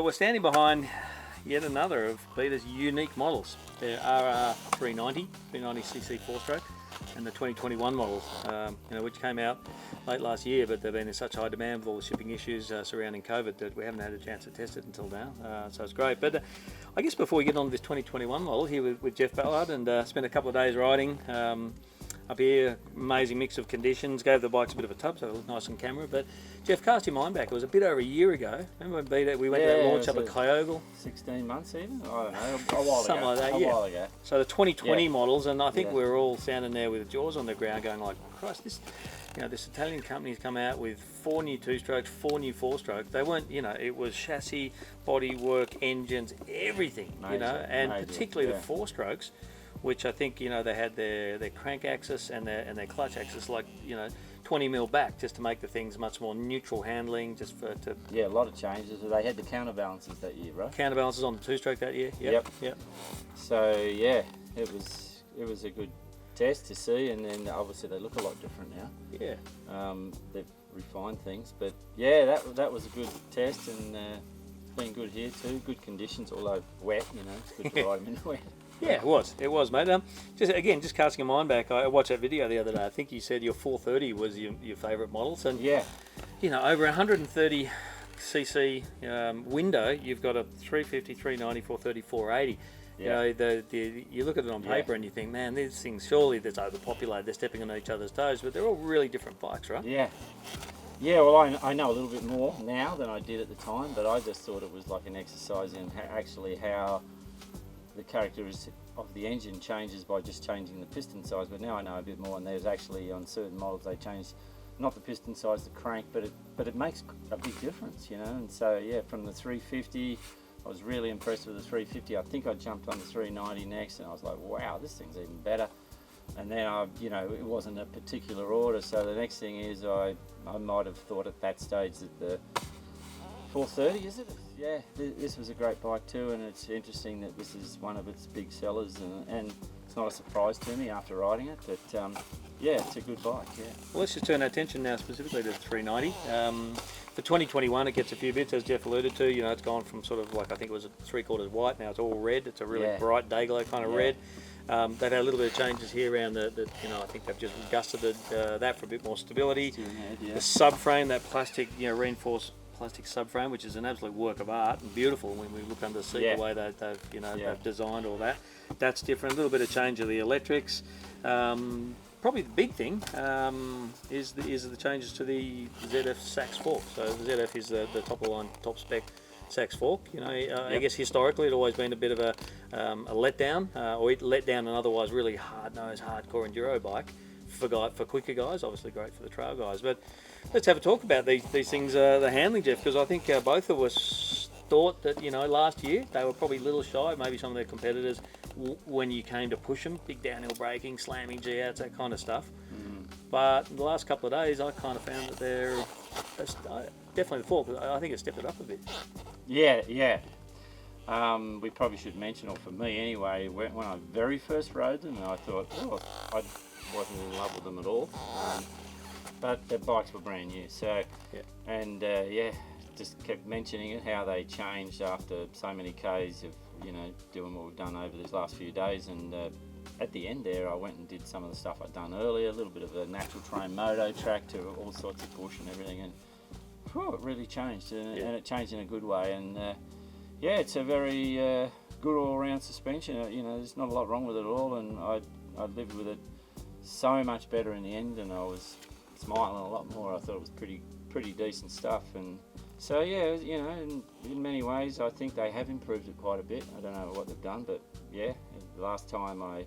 we're standing behind yet another of Peter's unique models. The RR390, 390cc 4-stroke, and the 2021 models, which came out late last year, but they've been in such high demand with all the shipping issues surrounding COVID that we haven't had a chance to test it until now. So it's great. But I guess before we get on to this 2021 model, here with Geoff Ballard, and spent a couple of days riding up here. Amazing mix of conditions. Gave the bikes a bit of a tub, so it looked nice on camera. But Geoff, cast your mind back. It was a bit over a year ago. Remember when we went to that launch up at Kyogle? 16 months even? I don't know. A while Something ago. like that, A while ago. So the 2020 models, and I think we were all standing there with jaws on the ground going like, Christ, this Italian company's come out with 4 new 2-strokes, 4 new 4-strokes. They weren't, it was chassis, body work, engines, everything, and particularly the 4-strokes, which I think, they had their crank axis and their clutch axis 20 mil back, just to make the things much more neutral handling, a lot of changes. They had the counterbalances that year, right? Counterbalances on the 2-stroke that year. Yep. So it was a good test to see, and then obviously they look a lot different now. They've refined things, but that was a good test, and it's been good here too. Good conditions, although wet. It's good to ride them in the wet. Yeah, it was, mate. Just casting your mind back, I watched that video the other day. I think you said your 430 was your favourite models, and over 130 cc window, you've got a 350, 390, 430, 480. You look at it on paper and you think, man, these things surely that's overpopulated. They're stepping on each other's toes, but they're all really different bikes, right? Yeah, well, I know a little bit more now than I did at the time, but I just thought it was like an exercise in how the characteristic of the engine changes by just changing the piston size. But now I know a bit more, and there's actually on certain models they change not the piston size, the crank, but it makes a big difference, And so from the 350, I was really impressed with the 350. I think I jumped on the 390 next, and I was like, wow, this thing's even better. And then it wasn't a particular order, so the next thing is I might have thought at that stage that the 430, is it? Yeah, this was a great bike too, and it's interesting that this is one of its big sellers, and it's not a surprise to me after riding it, but it's a good bike, Well, let's just turn our attention now specifically to the 390. For 2021, it gets a few bits, as Geoff alluded to. It's gone from sort of like, I think it was 3/4 white, now it's all red. It's a really bright day glow kind of red. They've had a little bit of changes here around I think they've just gusted that for a bit more stability. The subframe, that plastic, reinforced plastic subframe, which is an absolute work of art and beautiful when we look under the seat, the way they've designed all that. That's different. A little bit of change of the electrics. Probably the big thing is the changes to the Zf Sax4. So the ZF is the top of the line, top spec Sax4. I guess historically it always been a bit of a letdown, or it let down an otherwise really hard-nosed, hardcore enduro bike for quicker guys. Obviously great for the trail guys. But let's have a talk about these things, the handling, Geoff, because I think both of us thought that last year they were probably a little shy, maybe some of their competitors, when you came to push them, big downhill braking, slamming G-outs, that kind of stuff. But in the last couple of days, I kind of found that they're definitely the fault. I think it stepped it up a bit. Yeah. We probably should mention, or for me anyway, when I very first rode them, I thought, I wasn't in love with them at all. But the bikes were brand new, so just kept mentioning it, how they changed after so many Ks of doing what we've done over these last few days. And at the end there, I went and did some of the stuff I'd done earlier, a little bit of a natural terrain moto track to all sorts of bush and everything, and it really changed, and it changed in a good way. And it's a very good all-round suspension. There's not a lot wrong with it at all, and I lived with it so much better in the end, and I was smiling a lot more. I thought it was pretty decent stuff. And so in many ways I think they have improved it quite a bit. I don't know what they've done, but the last time I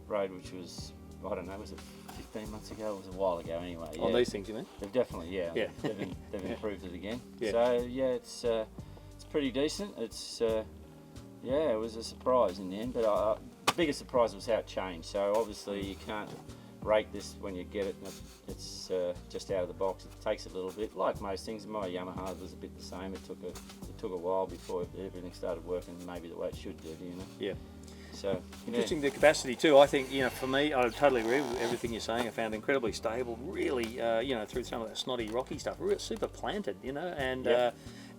rode, which was, I don't know, was it 15 months ago? It was a while ago anyway. On these things, you mean? They've definitely, they've improved it again. So it's pretty decent. It's it was a surprise in the end, but the biggest surprise was how it changed. So obviously you can't rate this when you get it, and it's just out of the box. It takes a little bit, like most things. My Yamaha was a bit the same. It took a while before everything started working maybe the way it should do. So interesting, the capacity too. I think for me, I totally agree with everything you're saying. I found incredibly stable, really through some of that snotty rocky stuff, super planted, and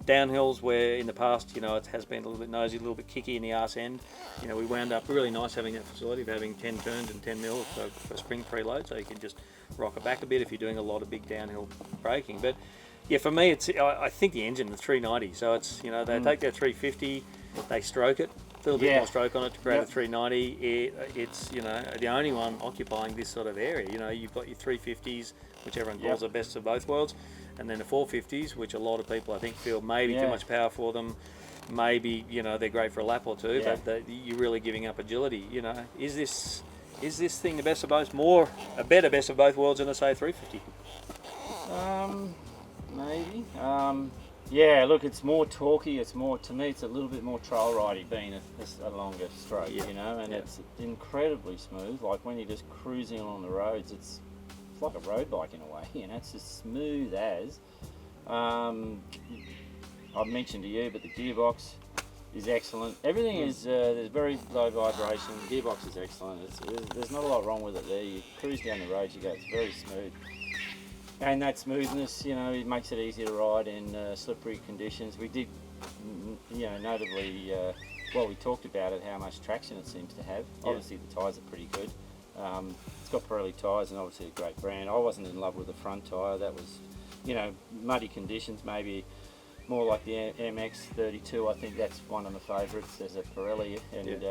downhills where in the past, you know, it has been a little bit nosy, a little bit kicky in the arse end. You know, we wound up really nice having that facility of having 10 turns and 10 mil for spring preload, so you can just rock it back a bit if you're doing a lot of big downhill braking. But yeah, for me, I think the engine, the 390. So it's, you know, they take their 350, they stroke it, a little bit more stroke on it to create a 390. It's, you know, the only one occupying this sort of area. You know, you've got your 350s, which everyone calls the best of both worlds, and then the 450s, which a lot of people I think feel maybe too much power for them. Maybe, you know, they're great for a lap or two, but you're really giving up agility. You know, is this thing the best of both? A better best of both worlds than a, say, 350? Maybe. Yeah, look, it's more torquey. It's more, to me, it's a little bit more trail ridey being a longer stroke, you know, and it's incredibly smooth. Like when you're just cruising along the roads, it's like a road bike in a way, you know, it's as smooth as. I've mentioned to you, but the gearbox is excellent. Everything is, there's very low vibration. The gearbox is excellent. There's not a lot wrong with it there. You cruise down the road, you go, it's very smooth. And that smoothness, you know, it makes it easier to ride in slippery conditions. We did, you know, notably, well, we talked about it, how much traction it seems to have. Obviously the tyres are pretty good. It's got Pirelli tyres and obviously a great brand. I wasn't in love with the front tyre. That was, you know, muddy conditions, maybe more like the MX32. I think that's one of my favourites. There's a Pirelli, and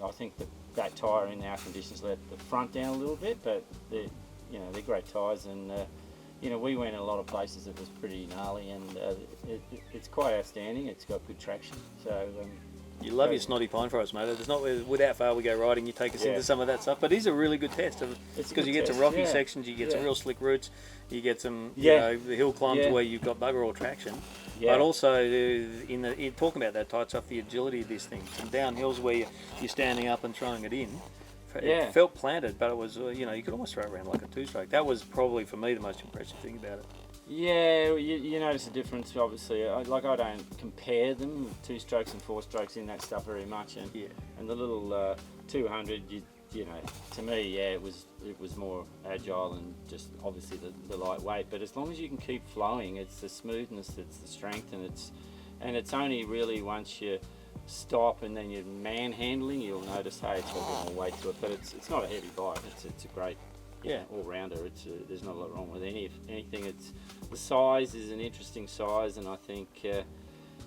I think that tyre in our conditions let the front down a little bit, but they're, you know, they're great tyres, and you know, we went in a lot of places that was pretty gnarly, and it's quite outstanding. It's got good traction. So you love your snotty pine forest, mate. It's not without fail we go riding. You take us into some of that stuff, but it is a really good test because you get some rocky sections, you get some real slick routes, you get some you know, the hill climbs where you've got bugger all traction. But also in talking about that tight stuff, the agility of this thing, some downhills where you're standing up and throwing it in. It felt planted, but it was, you know, you could almost throw it around like a two-stroke. That was probably, for me, the most impressive thing about it. Yeah, you notice a difference, obviously. I don't compare them, two-strokes and four-strokes in that stuff very much. And the little 200, you know, to me, it was more agile and just obviously the lightweight. But as long as you can keep flowing, it's the smoothness, it's the strength, and it's only really once you stop and then you're manhandling, you'll notice, hey, it's got a bit more weight to it, but it's not a heavy bike. It's a great all-rounder. There's not a lot wrong with anything. It's the size is an interesting size, and I think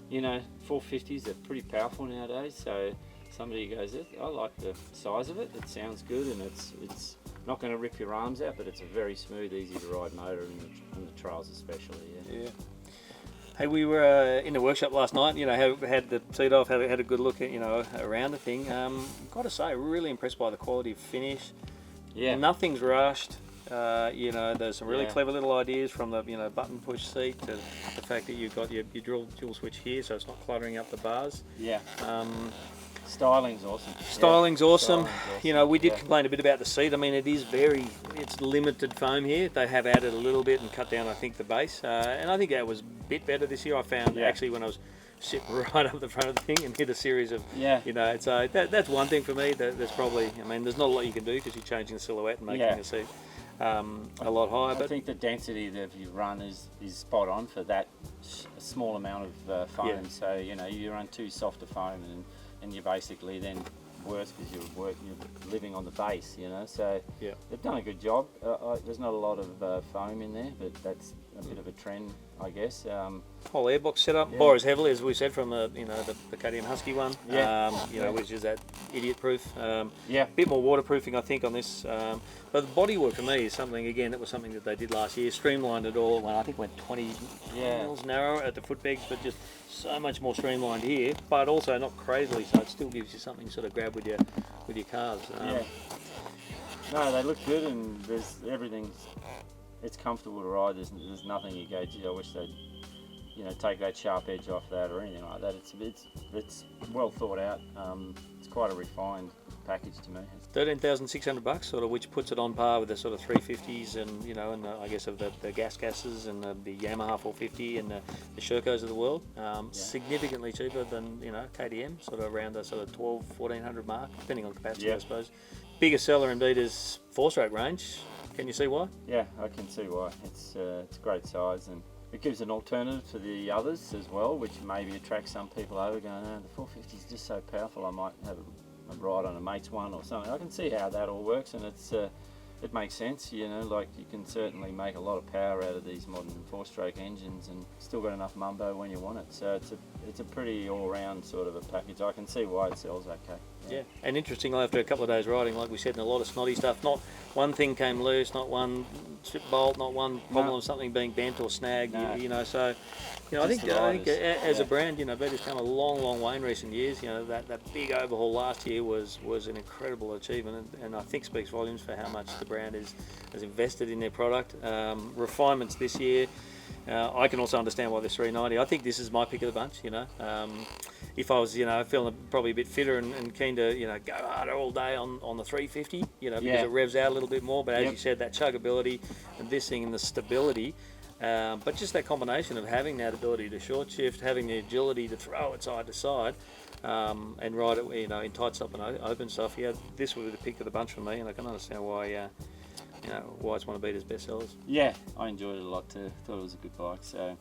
you know, 450s are pretty powerful nowadays. So somebody goes, I like the size of it. It sounds good, and it's not going to rip your arms out, but it's a very smooth, easy to ride motor, in the trails especially. Yeah. Hey, we were in the workshop last night. You know, had the seat off, had a good look at, you know, around the thing. Got to say, really impressed by the quality of finish. Yeah, nothing's rushed. You know, there's some really clever little ideas, from the, you know, button push seat to the fact that you've got your dual switch here, so it's not cluttering up the bars. Styling's awesome. Styling's awesome. You know, we did complain a bit about the seat. I mean, it's limited foam here. They have added a little bit and cut down, I think, the base. And I think that was a bit better this year. I found actually when I was sitting right up the front of the thing and hit a series of, you know, so that's one thing for me. There's probably, I mean, there's not a lot you can do because you're changing the silhouette and making the seat a lot higher. But I think the density that you run is spot on for that small amount of foam. So, you know, you run too soft a foam and you basically then worse because you're living on the base, you know. So they've done a good job. There's not a lot of foam in there, but that's a bit of a trend, I guess. Whole airbox setup borrows heavily, as we said, from the KTM Husky one. You know, which is that idiot proof. Bit more waterproofing, I think, on this. But the bodywork for me is something, again, that was something that they did last year. Streamlined it all. I think went 20 mils narrower at the foot pegs, but just so much more streamlined here. But also not crazily, so it still gives you something to sort of grab with your calves. No, they look good, and there's everything. It's comfortable to ride. There's nothing you go, gee, I wish they'd, you know, take that sharp edge off that or anything like that. It's well thought out. It's quite a refined package to me. $13,600, sort of, which puts it on par with the sort of 350s and, you know, and I guess of the gases and the Yamaha 450 and the Shercos of the world. Significantly cheaper than, you know, KTM, sort of around the sort of $1,200-1,400 mark, depending on capacity, I suppose. Biggest seller indeed is 4-stroke range. Can you see why? Yeah, I can see why. It's a great size, and it gives an alternative to the others as well, which maybe attracts some people over going, oh, the 450 is just so powerful, I might have a ride on a mate's one or something. I can see how that all works, and it makes sense, you know, like you can certainly make a lot of power out of these modern 4-stroke engines and still got enough mumbo when you want it. So it's a pretty all-round sort of a package. I can see why it sells okay. Yeah, and interestingly, after a couple of days riding, like we said, in a lot of snotty stuff, not one thing came loose, not one strip bolt, not one problem of something being bent or snagged, you know, so, you know, I think as a brand, you know, Beta's come a long, long way in recent years. You know, that big overhaul last year was an incredible achievement, and I think speaks volumes for how much the brand has invested in their product. Refinements this year, I can also understand why there's 390. I think this is my pick of the bunch, you know. If I was, you know, feeling probably a bit fitter and keen to, you know, go harder all day on the 350, you know, because it revs out a little bit more, but as you said, that chuggability and this thing and the stability, but just that combination of having that ability to short shift, having the agility to throw it side to side, and ride it, you know, in tight stuff and open stuff, yeah, this would be the pick of the bunch for me, and I can understand why, you know, why it's one of Beta's best sellers. Yeah, I enjoyed it a lot too. Thought it was a good bike, so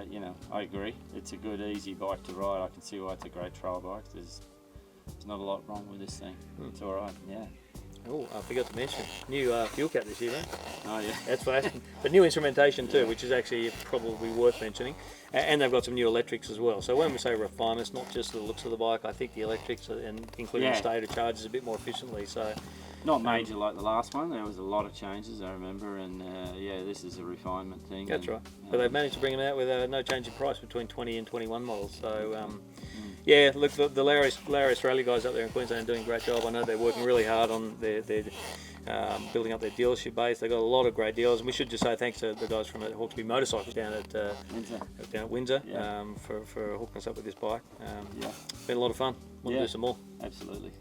you know, I agree. It's a good, easy bike to ride. I can see why it's a great trail bike. There's not a lot wrong with this thing. It's all right. Yeah. Oh, I forgot to mention, new fuel cap this year, mate. Oh yeah. That's fascinating. But new instrumentation too, which is actually probably worth mentioning. And they've got some new electrics as well. So when we say refinements, not just the looks of the bike, I think the electrics and including the stator charges a bit more efficiently. So not major like the last one. There was a lot of changes, I remember, and yeah, this is a refinement thing. That's right. But they've managed to bring them out with no change in price between 20 and 21 models. So yeah, look, the Laris Rally guys up there in Queensland are doing a great job. I know they're working really hard on their building up their dealership base. They've got a lot of great deals, and we should just say thanks to the guys from Hawkesbury Motorcycles down at Windsor for hooking us up with this bike. It's been a lot of fun. We'll do some more. Absolutely.